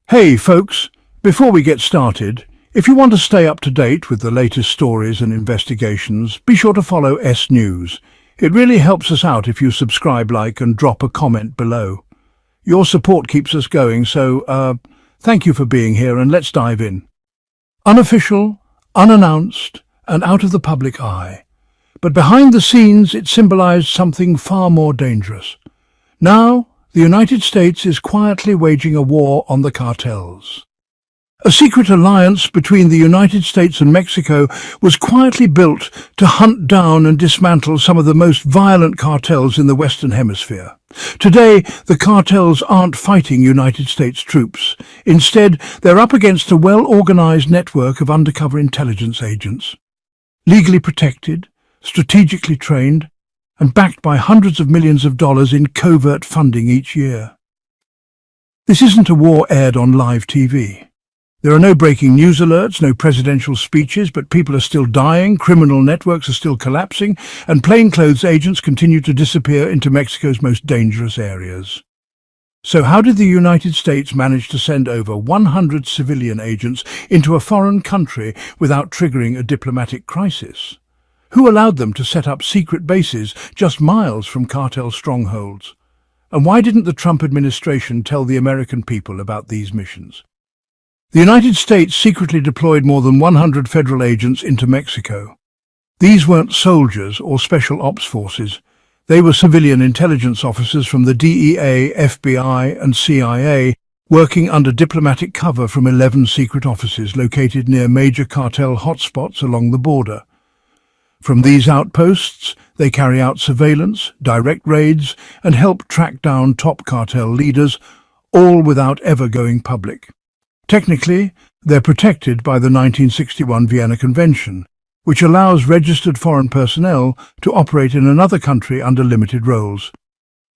Hey folks, before we get started, if you want to stay up to date with the latest stories and investigations, be sure to follow S News. It really helps us out if you subscribe, like, and drop a comment below. Your support keeps us going, so thank you for being here, and let's dive in. Unofficial, unannounced, and out of the public eye. But behind the scenes it symbolized something far more dangerous. Now, the United States is quietly waging a war on the cartels. A secret alliance between the United States and Mexico was quietly built to hunt down and dismantle some of the most violent cartels in the Western Hemisphere. Today, the cartels aren't fighting United States troops. Instead, they're up against a well-organized network of undercover intelligence agents, legally protected, strategically trained, and backed by hundreds of millions of dollars in covert funding each year. This isn't a war aired on live TV. There are no breaking news alerts, no presidential speeches, but people are still dying, criminal networks are still collapsing, and plainclothes agents continue to disappear into Mexico's most dangerous areas. So how did the United States manage to send over 100 civilian agents into a foreign country without triggering a diplomatic crisis? Who allowed them to set up secret bases just miles from cartel strongholds? And why didn't the Trump administration tell the American people about these missions? The United States secretly deployed more than 100 federal agents into Mexico. These weren't soldiers or special ops forces. They were civilian intelligence officers from the DEA, FBI, and CIA, working under diplomatic cover from 11 secret offices located near major cartel hotspots along the border. From these outposts, they carry out surveillance, direct raids, and help track down top cartel leaders, all without ever going public. Technically, they're protected by the 1961 Vienna Convention, which allows registered foreign personnel to operate in another country under limited roles.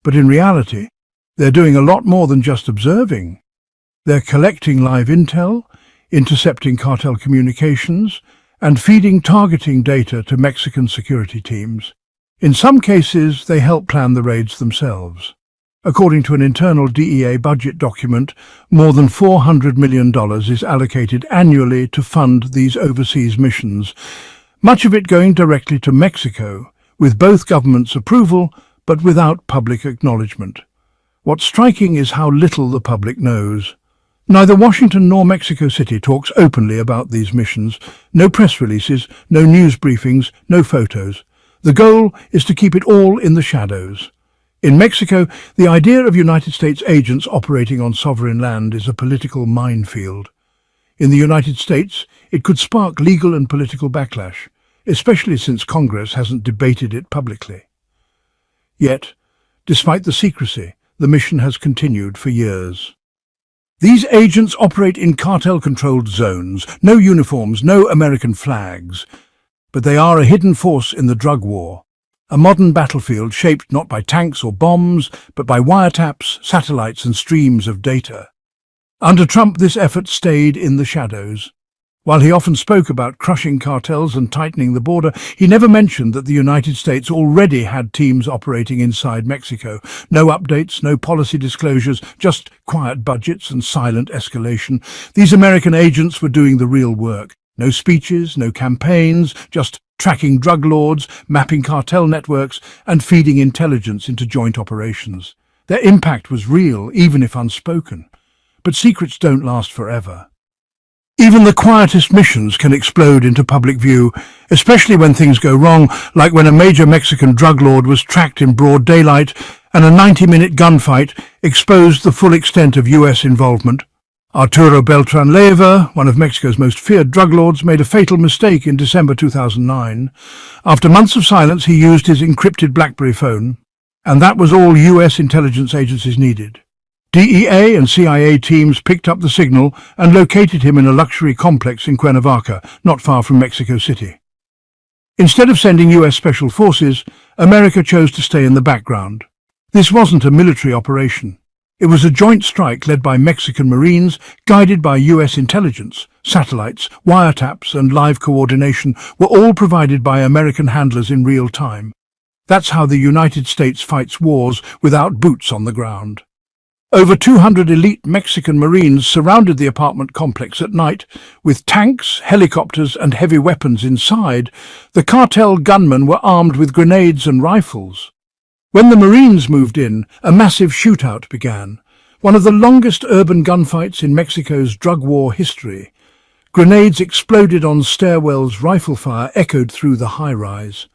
But in reality, they're doing a lot more than just observing. They're collecting live intel, intercepting cartel communications, and feeding targeting data to Mexican security teams. In some cases, they help plan the raids themselves. According to an internal DEA budget document, more than $400 million is allocated annually to fund these overseas missions, much of it going directly to Mexico, with both governments' approval, but without public acknowledgement. What's striking is how little the public knows. Neither Washington nor Mexico City talks openly about these missions. No press releases, no news briefings, no photos. The goal is to keep it all in the shadows. In Mexico, the idea of United States agents operating on sovereign land is a political minefield. In the United States, it could spark legal and political backlash, especially since Congress hasn't debated it publicly. Yet, despite the secrecy, the mission has continued for years. These agents operate in cartel-controlled zones, no uniforms, no American flags. But they are a hidden force in the drug war, a modern battlefield shaped not by tanks or bombs, but by wiretaps, satellites, and streams of data. Under Trump, this effort stayed in the shadows. While he often spoke about crushing cartels and tightening the border, he never mentioned that the United States already had teams operating inside Mexico. No updates, no policy disclosures, just quiet budgets and silent escalation. These American agents were doing the real work. No speeches, no campaigns, just tracking drug lords, mapping cartel networks, and feeding intelligence into joint operations. Their impact was real, even if unspoken. But secrets don't last forever. Even the quietest missions can explode into public view, especially when things go wrong, like when a major Mexican drug lord was tracked in broad daylight and a 90-minute gunfight exposed the full extent of U.S. involvement. Arturo Beltrán Leyva, one of Mexico's most feared drug lords, made a fatal mistake in December 2009. After months of silence, he used his encrypted BlackBerry phone, and that was all U.S. intelligence agencies needed. DEA and CIA teams picked up the signal and located him in a luxury complex in Cuernavaca, not far from Mexico City. Instead of sending U.S. Special Forces, America chose to stay in the background. This wasn't a military operation. It was a joint strike led by Mexican Marines, guided by U.S. intelligence. Satellites, wiretaps, and live coordination were all provided by American handlers in real time. That's how the United States fights wars without boots on the ground. Over 200 elite Mexican Marines surrounded the apartment complex at night, with tanks, helicopters, and heavy weapons inside. The cartel gunmen were armed with grenades and rifles. When the Marines moved in, a massive shootout began, one of the longest urban gunfights in Mexico's drug war history. Grenades exploded on stairwells, rifle fire echoed through the high-rise.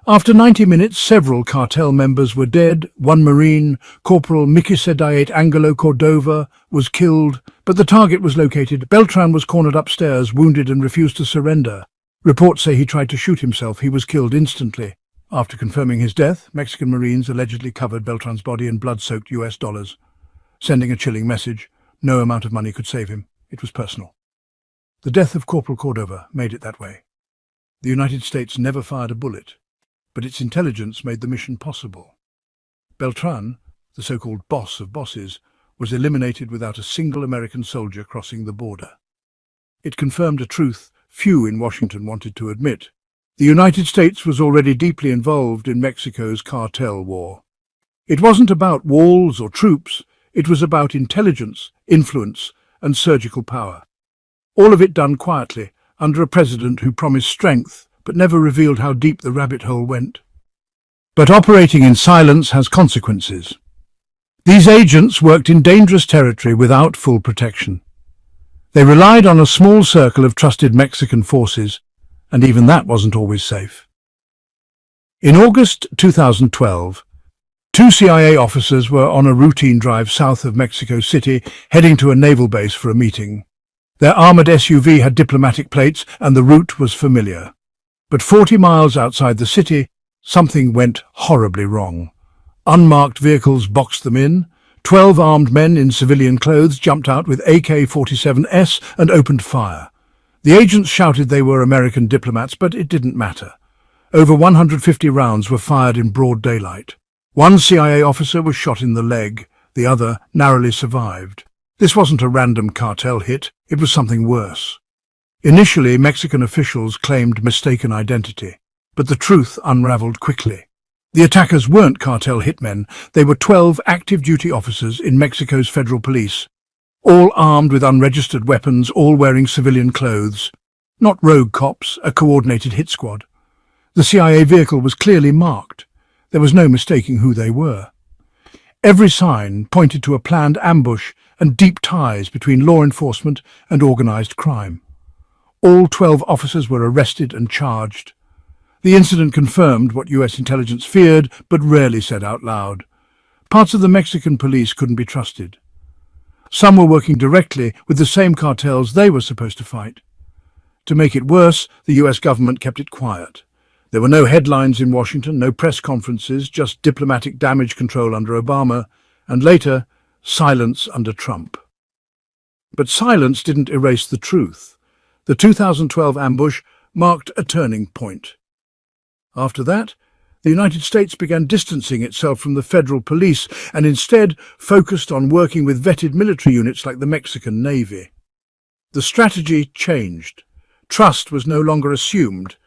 After 90 minutes, several cartel members were dead. One Marine, Corporal Miquisedayet Angelo Cordova, was killed, but the target was located. Beltran was cornered upstairs, wounded and refused to surrender. Reports say he tried to shoot himself. He was killed instantly. After confirming his death, Mexican Marines allegedly covered Beltran's body in blood-soaked US dollars, sending a chilling message. No amount of money could save him. It was personal. The death of Corporal Cordova made it that way. The United States never fired a bullet, but its intelligence made the mission possible. Beltrán, the so-called boss of bosses, was eliminated without a single American soldier crossing the border. It confirmed a truth few in Washington wanted to admit. The United States was already deeply involved in Mexico's cartel war. It wasn't about walls or troops, it was about intelligence, influence, and surgical power. All of it done quietly, under a president who promised strength, but never revealed how deep the rabbit hole went. But operating in silence has consequences. These agents worked in dangerous territory without full protection. They relied on a small circle of trusted Mexican forces, and even that wasn't always safe. In August 2012, two CIA officers were on a routine drive south of Mexico City, heading to a naval base for a meeting. Their armored SUV had diplomatic plates, and the route was familiar. But 40 miles outside the city, something went horribly wrong. Unmarked vehicles boxed them in. 12 armed men in civilian clothes jumped out with AK-47s and opened fire. The agents shouted they were American diplomats, but it didn't matter. Over 150 rounds were fired in broad daylight. One CIA officer was shot in the leg. The other narrowly survived. This wasn't a random cartel hit. It was something worse. Initially, Mexican officials claimed mistaken identity, but the truth unraveled quickly. The attackers weren't cartel hitmen. They were 12 active duty officers in Mexico's federal police, all armed with unregistered weapons, all wearing civilian clothes. Not rogue cops, a coordinated hit squad. The CIA vehicle was clearly marked. There was no mistaking who they were. Every sign pointed to a planned ambush and deep ties between law enforcement and organized crime. All 12 officers were arrested and charged. The incident confirmed what US intelligence feared but rarely said out loud. Parts of the Mexican police couldn't be trusted. Some were working directly with the same cartels they were supposed to fight. To make it worse, the US government kept it quiet. There were no headlines in Washington, no press conferences, just diplomatic damage control under Obama, and later, silence under Trump. But silence didn't erase the truth. The 2012 ambush marked a turning point. After that, the United States began distancing itself from the federal police and instead focused on working with vetted military units like the Mexican Navy. The strategy changed. Trust was no longer assumed.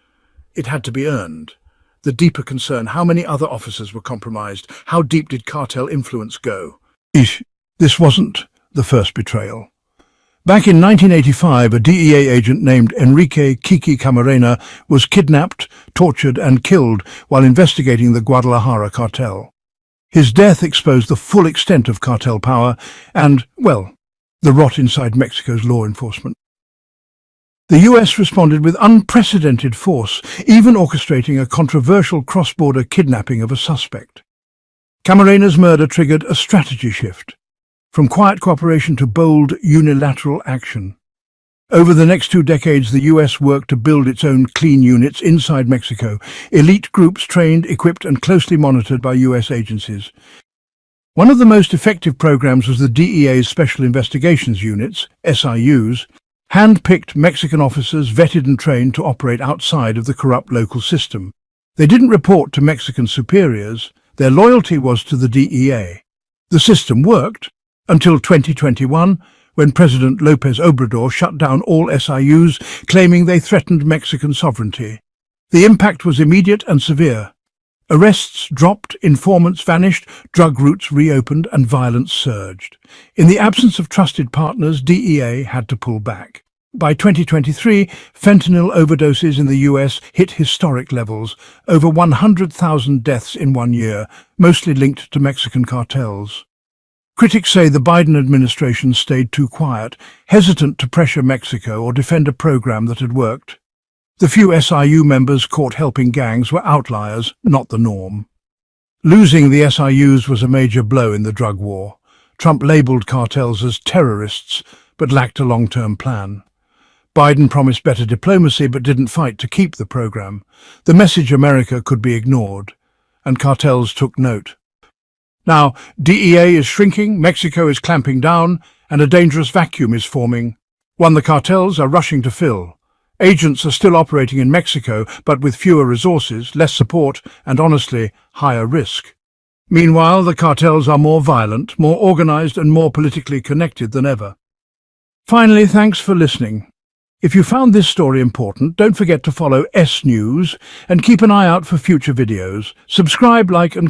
It had to be earned. The deeper concern, how many other officers were compromised? How deep did cartel influence go? This wasn't the first betrayal. Back in 1985, a DEA agent named Enrique Camarena was kidnapped, tortured and killed while investigating the Guadalajara cartel. His death exposed the full extent of cartel power and, well, the rot inside Mexico's law enforcement. The US responded with unprecedented force, even orchestrating a controversial cross-border kidnapping of a suspect. Camarena's murder triggered a strategy shift, from quiet cooperation to bold, unilateral action. Over the next 2 decades, the US worked to build its own clean units inside Mexico, elite groups trained, equipped and closely monitored by US agencies. One of the most effective programs was the DEA's Special Investigations Units, SIUs, hand-picked Mexican officers vetted and trained to operate outside of the corrupt local system. They didn't report to Mexican superiors. Their loyalty was to the DEA. The system worked until 2021, when President López Obrador shut down all SIUs, claiming they threatened Mexican sovereignty. The impact was immediate and severe. Arrests dropped, informants vanished, drug routes reopened, and violence surged. In the absence of trusted partners, DEA had to pull back. By 2023, fentanyl overdoses in the US hit historic levels, over 100,000 deaths in 1 year, mostly linked to Mexican cartels. Critics say the Biden administration stayed too quiet, hesitant to pressure Mexico or defend a program that had worked. The few SIU members caught helping gangs were outliers, not the norm. Losing the SIUs was a major blow in the drug war. Trump labeled cartels as terrorists, but lacked a long-term plan. Biden promised better diplomacy but didn't fight to keep the program. The message America could be ignored, and cartels took note. Now, DEA is shrinking, Mexico is clamping down, and a dangerous vacuum is forming, one the cartels are rushing to fill. Agents are still operating in Mexico, but with fewer resources, less support, and honestly, higher risk. Meanwhile, the cartels are more violent, more organized, and more politically connected than ever. Finally, thanks for listening. If you found this story important, don't forget to follow S News and keep an eye out for future videos. Subscribe, like, and